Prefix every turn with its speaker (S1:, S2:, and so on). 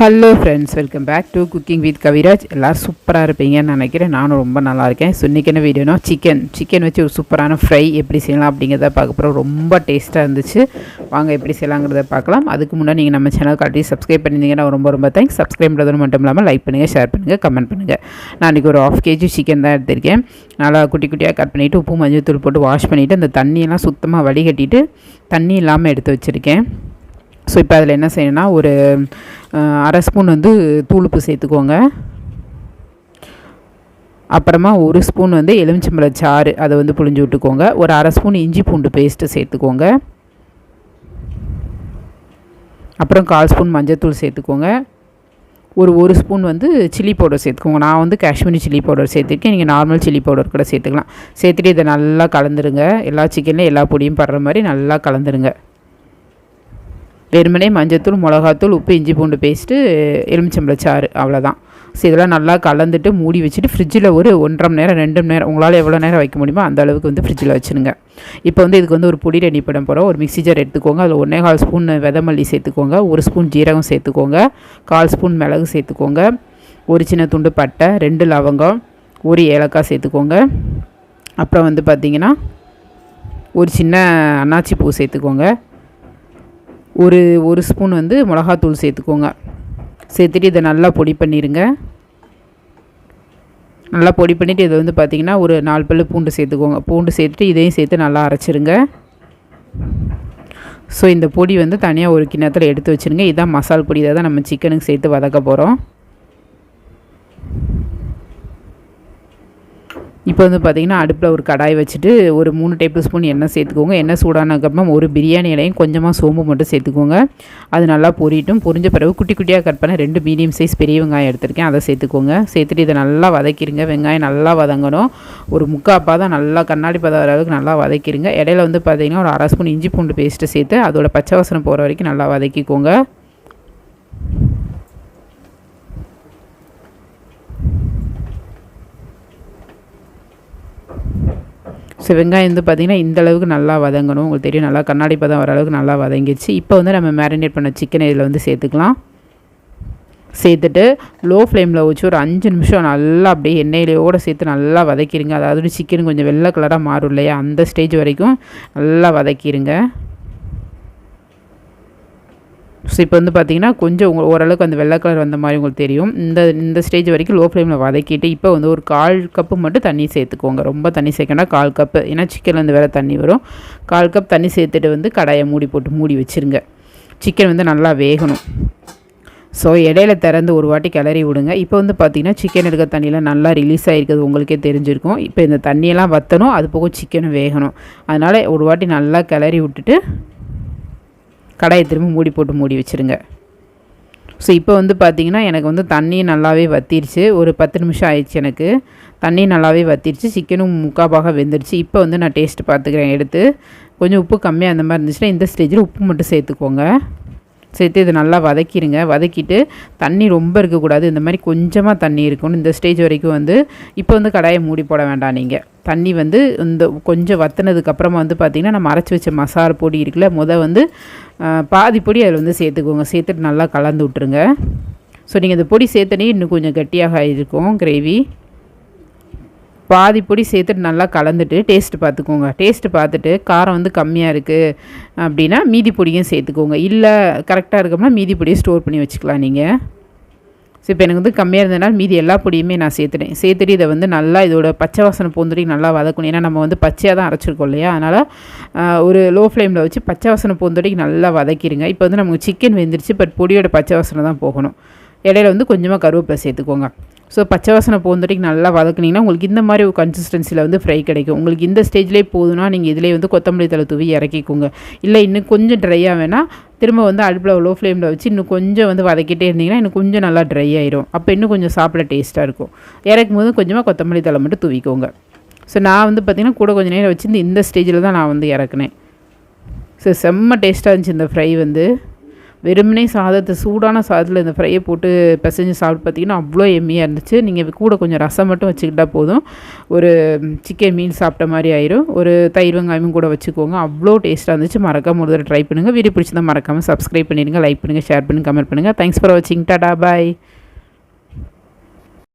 S1: Hello friends, welcome back to cooking with Kaviraj. எல்லோரும் சூப்பராக இருப்பீங்கன்னு நினைக்கிறேன். நானும் ரொம்ப நல்லா இருக்கேன். ஸோ இன்றைக்கி என்ன வீடியோனா சிக்கன் வச்சு ஒரு சூப்பரான ஃப்ரை எப்படி செய்யலாம் அப்படிங்கிறத பார்க்க போகிறோம். ரொம்ப டேஸ்ட்டாக இருந்துச்சு. வாங்க எப்படி செய்யலாங்கிறத பார்க்கலாம். அதுக்கு முன்னாடி நீங்கள் நம்ம சேனல் காட்டி சப்ஸ்கிரைப் பண்ணியிருந்தீங்கன்னா ரொம்ப தேங்க்ஸ். சப்ஸ்கிரைப் பண்ணுறது மட்டும் இல்லாமல் லைக் பண்ணுங்கள், ஷேர் பண்ணுங்கள், கமெண்ட் பண்ணுங்கள். நான் இன்றைக்கி ஒரு 1/2 kg சிக்கன் தான் எடுத்திருக்கேன். நல்லா குட்டி குட்டியாக கட் பண்ணிவிட்டு உப்பு மஞ்சள் தூள் போட்டு வாஷ் பண்ணிவிட்டு அந்த தண்ணியெல்லாம் சுத்தமாக வடிகட்டிட்டு தண்ணி இல்லாமல் எடுத்து வச்சுருக்கேன். ஸோ இப்போ அதில் என்ன செய்யணும்னா ஒரு 1/2 ஸ்பூன் தூளுப்பு சேர்த்துக்கோங்க. அப்புறமா 1 ஸ்பூன் எலுமிச்சம்பழம் சாறு அதை புழிஞ்சு விட்டுக்கோங்க. ஒரு 1/2 ஸ்பூன் இஞ்சி பூண்டு பேஸ்ட்டு சேர்த்துக்கோங்க. அப்புறம் 1/4 ஸ்பூன் மஞ்சத்தூள் சேர்த்துக்கோங்க. ஒரு ஸ்பூன் சில்லி பவுடர் சேர்த்துக்கோங்க. நான் காஷ்மீரி சில்லி பவுடர் சேர்த்துருக்கேன். நீங்கள் நார்மல் சில்லி பவுடர் கூட சேர்த்துக்கலாம். சேர்த்துட்டு இதை நல்லா கலந்துருங்க. எல்லா சிக்கன்லேயும் எல்லா பொடியும் படுற மாதிரி நல்லா கலந்துருங்க. வெறுமனே மஞ்சத்தூள், மிளகாத்தூள், உப்பு, இஞ்சி பூண்டு பேஸ்ட்டு, எலுமிச்சம்பழம் சாறு, அவ்வளோதான். ஸோ இதெல்லாம் நல்லா கலந்துட்டு மூடி வச்சுட்டு ஃப்ரிட்ஜில் ஒரு 1.5 மணி நேரம் 2 மணி நேரம் உங்களால் எவ்வளோ நேரம் வைக்க முடியுமோ அந்த அளவுக்கு ஃப்ரிட்ஜில் வச்சுருங்க. இப்போ இதுக்கு ஒரு பொடி ரெடி பண்ண போகிறோம். ஒரு மிக்ஸி ஜார் எடுத்துக்கோங்க. அதில் 1/4 ஸ்பூன் விதமல்லி சேர்த்துக்கோங்க. 1 ஸ்பூன் ஜீரகம் சேர்த்துக்கோங்க. 1/4 ஸ்பூன் மிளகு சேர்த்துக்கோங்க. ஒரு சின்ன துண்டு பட்டை, 2 லவங்கம், 1 ஏலக்காய் சேர்த்துக்கோங்க. அப்புறம் பார்த்திங்கன்னா ஒரு சின்ன அன்னாச்சி பூ சேர்த்துக்கோங்க. ஒரு ஸ்பூன் மிளகாத்தூள் சேர்த்துக்கோங்க. சேர்த்துட்டு இதை நல்லா பொடி பண்ணிடுங்க. நல்லா பொடி பண்ணிவிட்டு இதை பார்த்திங்கன்னா ஒரு 4 பல்லு பூண்டு சேர்த்துக்கோங்க. பூண்டு சேர்த்துட்டு இதையும் சேர்த்து நல்லா அரைச்சிருங்க. ஸோ இந்த பொடி தனியாக ஒரு கிண்ணத்தில் எடுத்து வச்சுருங்க. இதுதான் மசால் பொடி. இதை தான் நம்ம சிக்கனுக்கு சேர்த்து வதக்க போகிறோம். இப்போ பார்த்திங்கன்னா அடுப்பில் ஒரு கடாய் வச்சுட்டு ஒரு 3 டேபிள் ஸ்பூன் எண்ணெய் சேர்த்துக்கோங்க. எண்ணெய் சூடானதுக்கப்புறம் ஒரு பிரியாணி இலையும் கொஞ்சமாக சோம்பு மட்டும் சேர்த்துக்கோங்க. அது நல்லா பொரிஞ்ச பிறகு குட்டி குட்டியாக கட் பண்ண 2 மீடியம் சைஸ் பெரிய வெங்காயம் எடுத்திருக்கேன். அதை சேர்த்துக்கோங்க. சேர்த்துட்டு இதை நல்லா வதக்கிடுங்க. வெங்காயம் நல்லா வதங்கணும். ஒரு முக்கால் தான் நல்லா கண்ணாடி பதம் வர அளவுக்கு நல்லா வதக்கிடுங்க. இடையில பார்த்திங்கன்னா ஒரு 1/2 ஸ்பூன் இஞ்சி பூண்டு பேஸ்ட்டு சேர்த்து அதோட பச்சை வாசனை போகிற வரைக்கும் நல்லா வதக்கிக்கோங்க. ஸோ வெங்காயம் பார்த்திங்கன்னா இந்த அளவுக்கு நல்லா வதங்கணும். உங்களுக்கு தெரியும், நல்லா கண்ணாடி பதம் வர அளவுக்கு நல்லா வதங்கிடுச்சு. இப்போ நம்ம மேரினேட் பண்ண சிக்கனை இதில் சேர்த்துக்கலாம். சேர்த்துட்டு லோ ஃப்ளேமில் வச்சு ஒரு 5 நிமிஷம் நல்லா அப்படியே எண்ணெயிலையோடு சேர்த்து நல்லா வதக்கிடுங்க. அதாவது சிக்கன் கொஞ்சம் வெள்ளை கலராக மாறும் இல்லையா, அந்த ஸ்டேஜ் வரைக்கும் நல்லா வதக்கிடுங்க. ஸோ இப்போ பார்த்திங்கன்னா கொஞ்சம் ஓரளவுக்கு அந்த வெள்ளை கலர் வந்த மாதிரி உங்களுக்கு தெரியும். இந்த ஸ்டேஜ் வரைக்கும் லோ ஃப்ளேமில் வதக்கிட்டு இப்போ ஒரு 1/4 கப்பு மட்டும் தண்ணி சேர்த்துக்கோங்க. ரொம்ப தண்ணி சேர்க்கணும். 1/4 கப்பு, ஏன்னா சிக்கன்லேருந்து வேறு தண்ணி வரும். 1/4 கப் தண்ணி சேர்த்துட்டு கடாயை மூடி வச்சுருங்க. சிக்கன் நல்லா வேகணும். ஸோ இடையில திறந்து ஒரு வாட்டி கிளறி விடுங்க. இப்போ பார்த்திங்கன்னா சிக்கன் எடுக்க தண்ணியில் நல்லா ரிலீஸ் ஆகிருக்கிறது உங்களுக்கே தெரிஞ்சிருக்கும். இப்போ இந்த தண்ணியெல்லாம் வற்றணும், அது போக சிக்கனும் வேகணும். அதனால் ஒரு வாட்டி நல்லா கிளறி விட்டுட்டு கடாயை திரும்ப மூடி வச்சுருங்க. ஸோ இப்போ பார்த்திங்கன்னா எனக்கு தண்ணி நல்லாவே வற்றிருச்சு. ஒரு 10 நிமிஷம் ஆயிடுச்சு. எனக்கு தண்ணி நல்லாவே வற்றிருச்சு. சிக்கனும் முக்காபாக வெந்துருச்சு. இப்போ நான் டேஸ்ட்டு பார்த்துக்கிறேன். எடுத்து கொஞ்சம் உப்பு கம்மியாக அந்த மாதிரி இருந்துச்சுன்னா இந்த ஸ்டேஜில் உப்பு மட்டும் சேர்த்துக்கோங்க. சேர்த்து இதை நல்லா வதக்கிடுங்க. வதக்கிட்டு தண்ணி ரொம்ப இருக்கக்கூடாது, இந்த மாதிரி கொஞ்சமாக தண்ணி இருக்கணும். இந்த ஸ்டேஜ் வரைக்கும் இப்போ கடாயை மூடி போட வேண்டாம். நீங்கள் தண்ணி இந்த கொஞ்சம் வற்றினதுக்கப்புறமா பார்த்திங்கன்னா நம்ம அரைச்சி வச்ச மசாலா பொடி இருக்குல்ல, பாதி பொடி அதில் சேர்த்துக்கோங்க. சேர்த்துட்டு நல்லா கலந்து விட்ருங்க. ஸோ நீங்கள் இந்த பொடி சேர்த்தனே இன்னும் கொஞ்சம் கட்டியாக இருக்கும் கிரேவி. பாதி பொடி சேர்த்துட்டு நல்லா கலந்துட்டு டேஸ்ட்டு பார்த்துக்கோங்க. டேஸ்ட்டு பார்த்துட்டு காரம் கம்மியாக இருக்குது அப்படின்னா மீதி பொடியும் சேர்த்துக்கோங்க. இல்லை கரெக்டாக இருக்கோம்னா மீதி பொடியை ஸ்டோர் பண்ணி வச்சுக்கலாம் நீங்கள். ஸோ இப்போ எனக்கு கம்மியாக இருந்ததுனால மீதி எல்லா பொடியுமே நான் சேர்த்துட்டு இதை நல்லா இதோட பச்சை வாசனை போந்துட்டு நல்லா வதக்கணும். ஏன்னா நம்ம பச்சையாக தான் அரைச்சிருக்கோம் இல்லையா, அதனால் ஒரு லோ ஃப்ளேமில் வச்சு பச்சை வாசனை போந்துட்டு நல்லா வதக்கிடுங்க. இப்போ நமக்கு சிக்கன் வெந்துருச்சு, பட் பொடியோட பச்சை வாசனை தான் போகணும். இடையில கொஞ்சமாக கருவேப்பிலை சேர்த்துக்கோங்க. ஸோ பச்சை வாசனை போந்துட்டு நல்லா வதக்குனிங்கன்னா உங்களுக்கு இந்த மாதிரி ஒரு கன்சிஸ்டன்சியில் ஃப்ரை கிடைக்கும். உங்களுக்கு இந்த ஸ்டேஜ்லேயே போதுன்னா நீங்கள் இதிலே கொத்தமல்லி தழை தூவி இறக்கிக்கோங்க. இல்லை இன்னும் கொஞ்சம் ட்ரையாக வேணால் திரும்ப அடுப்பில் லோ ஃப்ளேமில் வச்சு இன்னும் கொஞ்சம் வதக்கிட்டே இருந்தீங்கன்னா இன்னும் கொஞ்சம் நல்லா ட்ரை ஆயிரும். அப்போ இன்னும் கொஞ்சம் சாப்பிட டேஸ்ட்டாக இருக்கும். இறக்கும் போது கொஞ்சமாக கொத்தமல்லி தழை மட்டும் தூவிக்கோங்க. ஸோ நான் பார்த்திங்கன்னா கூட கொஞ்சம் நேரம் வச்சு இந்த ஸ்டேஜில் தான் நான் இறக்குனேன். ஸோ செம்ம டேஸ்ட்டாக இருந்துச்சு இந்த ஃப்ரை. வெறுமனே சாதத்தை சூடான சாதத்தில் இந்த ஃப்ரையை போட்டு பிசைஞ்சு சாப்பிட்டு பார்த்திங்கன்னா அவ்வளோ எம்மியாக இருந்துச்சு. நீங்கள் கூட கொஞ்சம் ரசம் மட்டும் வச்சுக்கிட்டால் போதும், ஒரு சிக்கன் மீன் சாப்பிட்ட மாதிரி ஆயிரும். ஒரு தயிர் வெங்காயமும் கூட வச்சுக்கோங்க, அவ்வளோ டேஸ்ட்டாக இருந்துச்சு. மறக்காமல் ஒரு தடவை ட்ரை பண்ணுங்கள். வீடியோ பிடிச்சதான் மறக்காமல் சப்ஸ்கிரைப் பண்ணிடுங்க, லைக் பண்ணுங்கள், ஷேர் பண்ணுங்கள், கமெண்ட் பண்ணுங்கள். தேங்க்ஸ் ஃபார் வாட்சிங். டாடா பாய்.